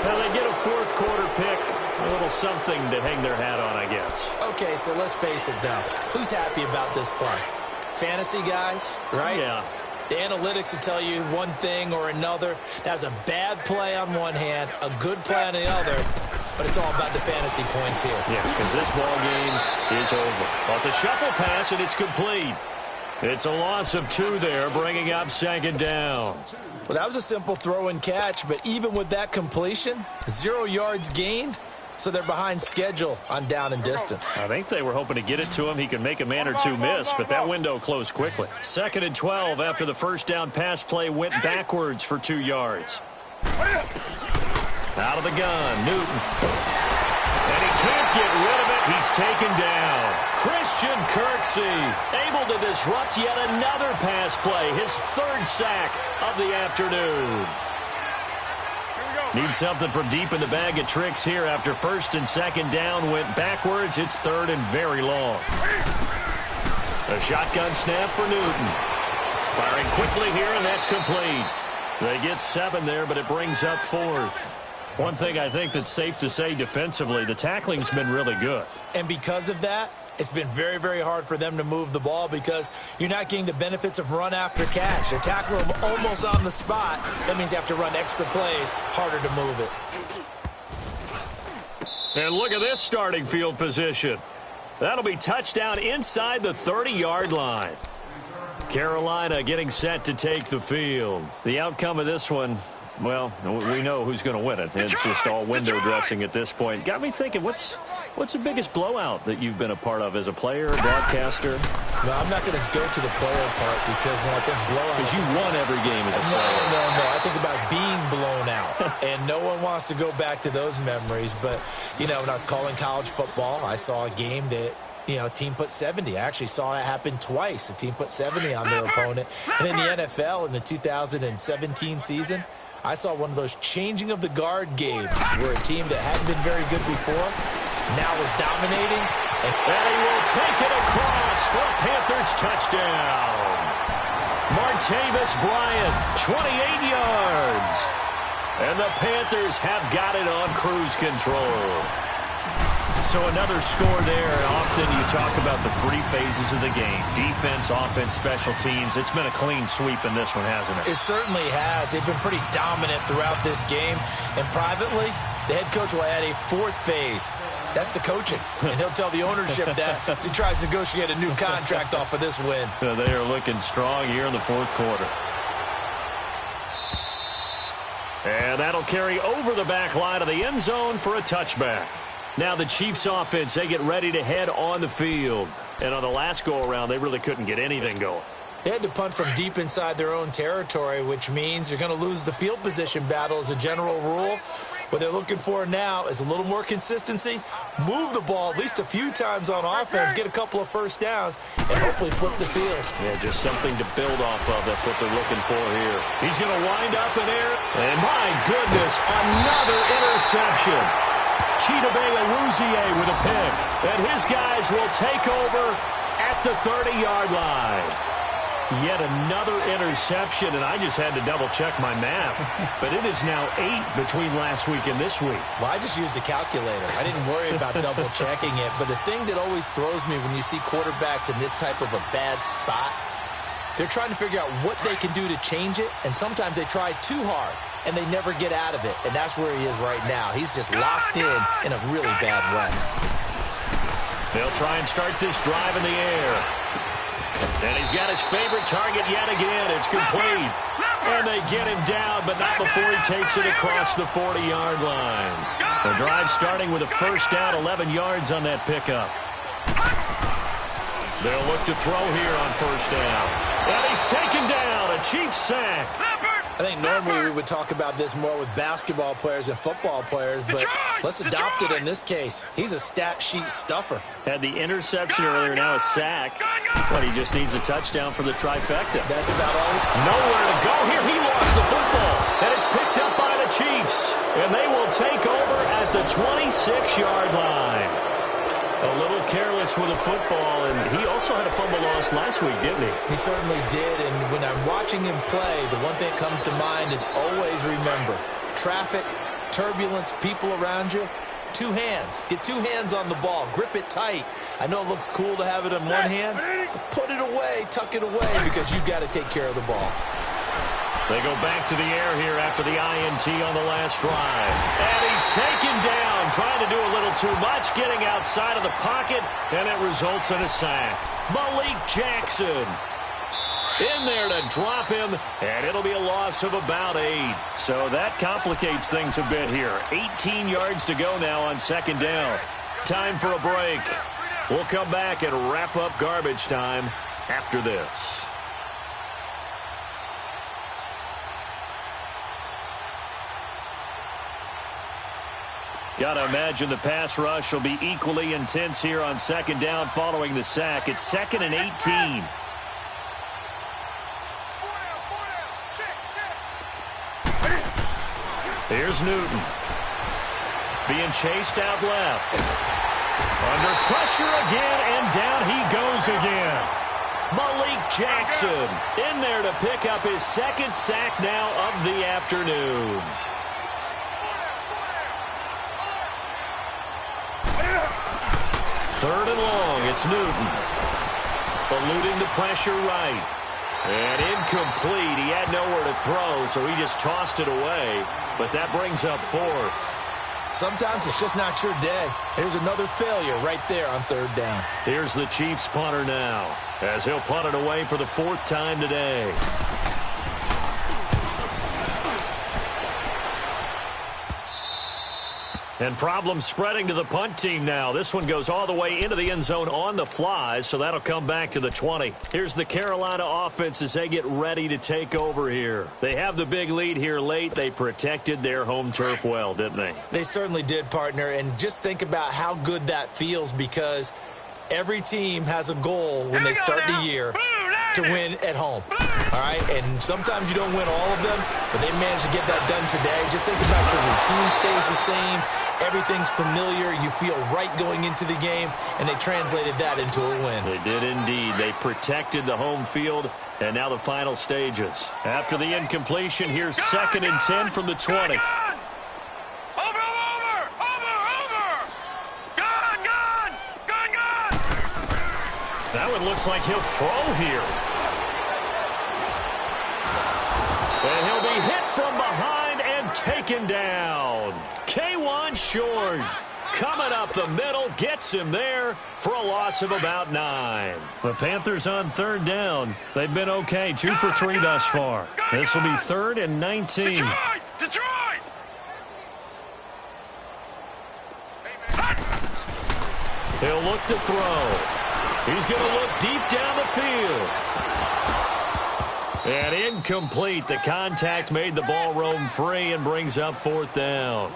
Now they get a fourth quarter pick, a little something to hang their hat on, I guess. Okay, so let's face it, though. Who's happy about this play? Fantasy guys, right? Yeah. The analytics will tell you one thing or another. That's a bad play on one hand, a good play on the other, but it's all about the fantasy points here. Yes, because this ball game is over. Well, it's a shuffle pass, and it's complete. It's a loss of 2 there, bringing up second down. Well, that was a simple throw and catch, but even with that completion, 0 yards gained, so they're behind schedule on down and distance. I think they were hoping to get it to him. He could make a man or two miss, but that window closed quickly. 2nd and 12 after the first down pass play went backwards for 2 yards. Out of the gun, Newton. And he can't get rid of it. He's taken down. Christian Kirksey able to disrupt yet another pass play. His 3rd sack of the afternoon. Needs something from deep in the bag of tricks here after 1st and 2nd down went backwards. It's 3rd and very long. A shotgun snap for Newton. Firing quickly here, and that's complete. They get 7 there, but it brings up 4th. One thing I think that's safe to say defensively, the tackling's been really good. And because of that, it's been very, very hard for them to move the ball because you're not getting the benefits of run after catch. They're tackling them almost on the spot. That means you have to run extra plays, harder to move it. And look at this starting field position. That'll be touchdown inside the 30-yard line. Carolina getting set to take the field. The outcome of this one, well, we know who's going to win it. It's just all window dressing at this point. Got me thinking, what's the biggest blowout that you've been a part of as a player, broadcaster? No, I'm not going to go to the player part because when I think blowout... Because you won every game as a player. No. I think about being blown out. And no one wants to go back to those memories. But, you know, when I was calling college football, I saw a game that, you know, a team put 70. I actually saw it happen twice. A team put 70 on their opponent. And in the NFL in the 2017 season, I saw one of those changing of the guard games where a team that hadn't been very good before now is dominating. And he will take it across for a Panthers touchdown. Martavis Bryant, 28 yards. And the Panthers have got it on cruise control. So another score there. Often you talk about the 3 phases of the game. Defense, offense, special teams. It's been a clean sweep in this one, hasn't it? It certainly has. They've been pretty dominant throughout this game. And privately, the head coach will add a 4th phase. That's the coaching. And he'll tell the ownership that as he tries to negotiate a new contract off of this win. So they are looking strong here in the 4th quarter. And that'll carry over the back line of the end zone for a touchback. Now the Chiefs offense, they get ready to head on the field. And on the last go-around, they really couldn't get anything going. They had to punt from deep inside their own territory, which means you're going to lose the field position battle as a general rule. What they're looking for now is a little more consistency, move the ball at least a few times on offense, get a couple of first downs, and hopefully flip the field. Yeah, just something to build off of. That's what they're looking for here. He's going to wind up in air. And my goodness, another interception. Chidobe Awuzie with a pick. And his guys will take over at the 30-yard line. Yet another interception, and I just had to double-check my math. But it is now 8 between last week and this week. Well, I just used a calculator. I didn't worry about double-checking it. But the thing that always throws me when you see quarterbacks in this type of a bad spot, they're trying to figure out what they can do to change it, and sometimes they try too hard, and they never get out of it. And that's where he is right now. He's just locked in a really bad way. They'll try and start this drive in the air. And he's got his favorite target yet again. It's complete. And they get him down, but not before he takes it across the 40-yard line. The drive starting with a first down, 11 yards on that pickup. They'll look to throw here on first down. And he's taken down, a Chiefs sack. I think normally we would talk about this more with basketball players and football players, but let's adopt it in this case. He's a stat sheet stuffer. Had the interception earlier, now a sack. But he just needs a touchdown for the trifecta. That's about all. Nowhere to go here. He lost the football. And it's picked up by the Chiefs. And they will take over at the 26-yard line. A little careless with the football, and he also had a fumble loss last week, didn't he? He certainly did, and when I'm watching him play, the one thing that comes to mind is always remember, traffic, turbulence, people around you, two hands. Get two hands on the ball. Grip it tight. I know it looks cool to have it in one hand, but put it away, tuck it away, because you've got to take care of the ball. They go back to the air here after the INT on the last drive. And he's taken down, trying to do a little too much, getting outside of the pocket, and it results in a sack. Malik Jackson in there to drop him, and it'll be a loss of about 8. So that complicates things a bit here. 18 yards to go now on second down. Time for a break. We'll come back and wrap up garbage time after this. Got to imagine the pass rush will be equally intense here on second down following the sack. It's 2nd and 18. Here's Newton. Being chased out left. Under pressure again, and down he goes again. Malik Jackson in there to pick up his second sack now of the afternoon. Third and long, it's Newton. Eluding the pressure right. And incomplete. He had nowhere to throw, so he just tossed it away. But that brings up 4th. Sometimes it's just not your day. Here's another failure right there on 3rd down. Here's the Chiefs punter now, as he'll punt it away for the 4th time today. And problems spreading to the punt team now. This one goes all the way into the end zone on the fly, so that'll come back to the 20. Here's the Carolina offense as they get ready to take over here. They have the big lead here late. They protected their home turf well, didn't they? They certainly did, partner. And just think about how good that feels, because every team has a goal when they start the year to win at home. All right, and sometimes you don't win all of them, but they managed to get that done today. Just think about your routine stays the same. Everything's familiar. You feel right going into the game, and they translated that into a win. They did indeed. They protected the home field, and now the final stages. After the incompletion, here's 2nd and 10 from the 20. That one looks like he'll throw here. And he'll be hit from behind and taken down. K1 Short coming up the middle, gets him there for a loss of about 9. The Panthers on 3rd down. They've been okay, 2 for 3 thus far. This will be 3rd and 19. Detroit! He'll look to throw. He's going to look deep down the field. And incomplete. The contact made the ball roam free and brings up 4th down.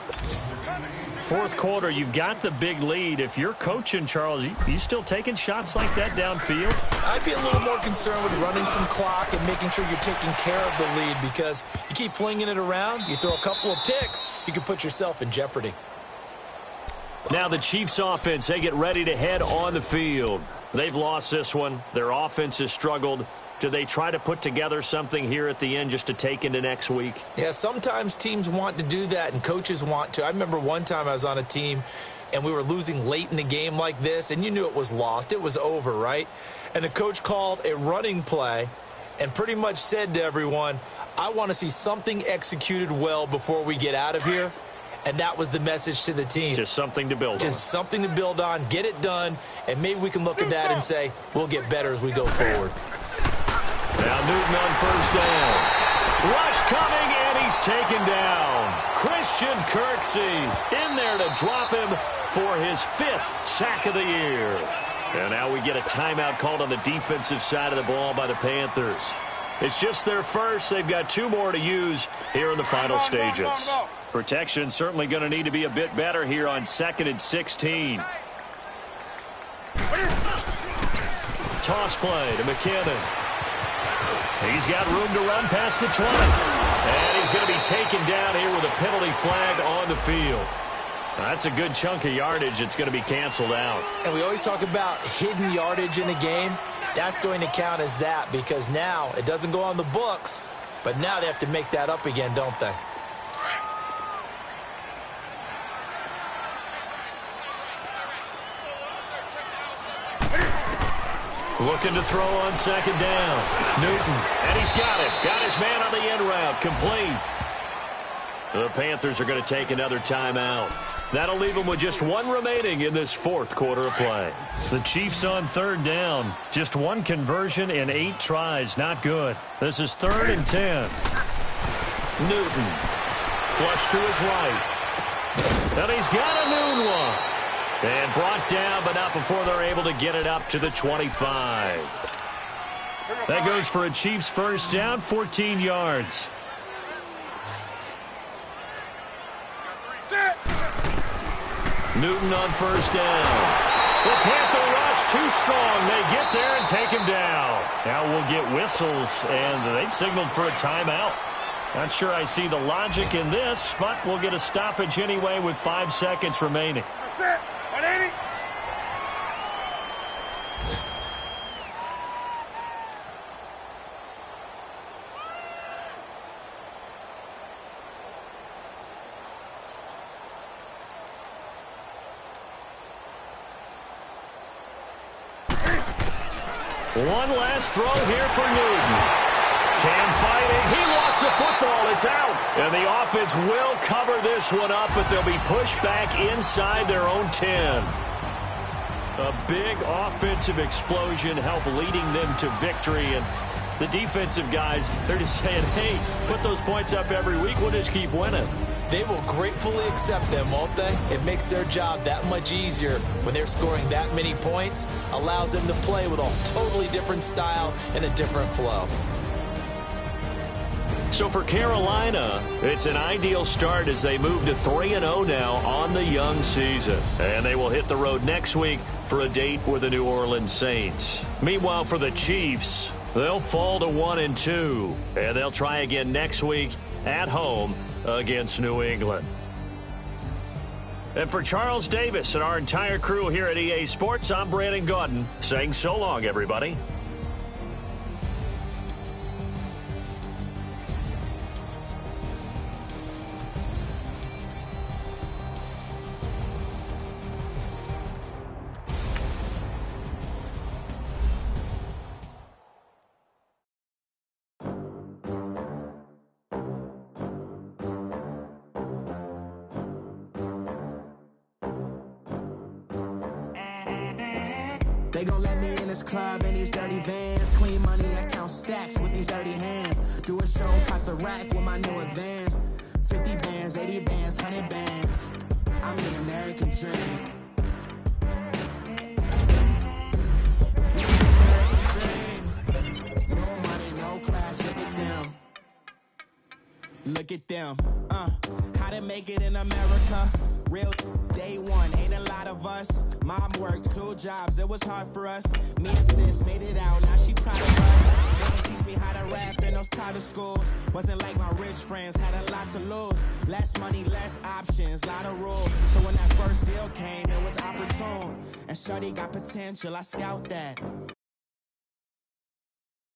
4th quarter, you've got the big lead. If you're coaching, Charles, you still taking shots like that downfield? I'd be a little more concerned with running some clock and making sure you're taking care of the lead, because you keep flinging it around, you throw a couple of picks, you can put yourself in jeopardy. Now the Chiefs offense, they get ready to head on the field. They've lost this one. Their offense has struggled. Do they try to put together something here at the end just to take into next week? Yeah, sometimes teams want to do that and coaches want to. I remember one time I was on a team and we were losing late in the game like this, and you knew it was lost. It was over, right? And the coach called a running play and pretty much said to everyone, I want to see something executed well before we get out of here. And that was the message to the team. Just something to build on. Just something to build on, get it done, and maybe we can look at that and say, we'll get better as we go forward. Now Newton on 1st down. Rush coming, and he's taken down. Christian Kirksey in there to drop him for his 5th sack of the year. And now we get a timeout called on the defensive side of the ball by the Panthers. It's just their first. They've got 2 more to use here in the final stages. Protection certainly going to need to be a bit better here on 2nd and 16. Toss play to McKinnon. He's got room to run past the 20. And he's going to be taken down here with a penalty flag on the field. That's a good chunk of yardage. It's going to be canceled out. And we always talk about hidden yardage in a game. That's going to count as that, because now it doesn't go on the books, but now they have to make that up again, don't they? Looking to throw on second down. Newton, and he's got it. Got his man on the end route. Complete. The Panthers are going to take another timeout. That'll leave them with just one remaining in this fourth quarter of play. The Chiefs on third down. Just one conversion in 8 tries. Not good. This is 3rd and 10. Newton. Flush to his right. And he's got a noon one. And brought down, but not before they're able to get it up to the 25. That goes for a Chiefs first down, 14 yards. Newton on first down. The Panther rush too strong. They get there and take him down. Now we'll get whistles, and they've signaled for a timeout. Not sure I see the logic in this, but we'll get a stoppage anyway with 5 seconds remaining. That's it. 180. One last throw here for Newton. Cam fighting. He lost the football. It's out. And the offense will cover this one up, but they'll be pushed back inside their own 10. A big offensive explosion helped leading them to victory. And the defensive guys, they're just saying, hey, put those points up every week. We'll just keep winning. They will gratefully accept them, won't they? It makes their job that much easier when they're scoring that many points. Allows them to play with a totally different style and a different flow. So for Carolina, it's an ideal start as they move to 3-0 now on the young season. And they will hit the road next week for a date with the New Orleans Saints. Meanwhile, for the Chiefs, they'll fall to 1-2. And they'll try again next week at home against New England. And for Charles Davis and our entire crew here at EA Sports, I'm Brandon Gaudin saying so long, everybody. They gon' let me in this club in these dirty vans. Clean money, I count stacks with these dirty hands. Do a show, cut the rack with my new advance. 50 bands, 80 bands, 100 bands. I'm the American dream. No money, no class, look at them. Look at them, how to make it in America. Real day one, ain't a lot of us. Mom worked 2 jobs, it was hard for us. Me and sis made it out, now she proud of us. They didn't teach me how to rap in those private schools. Wasn't like my rich friends, had a lot to lose. Less money, less options, lot of rules. So when that first deal came, it was opportune. And shorty got potential, I scout that.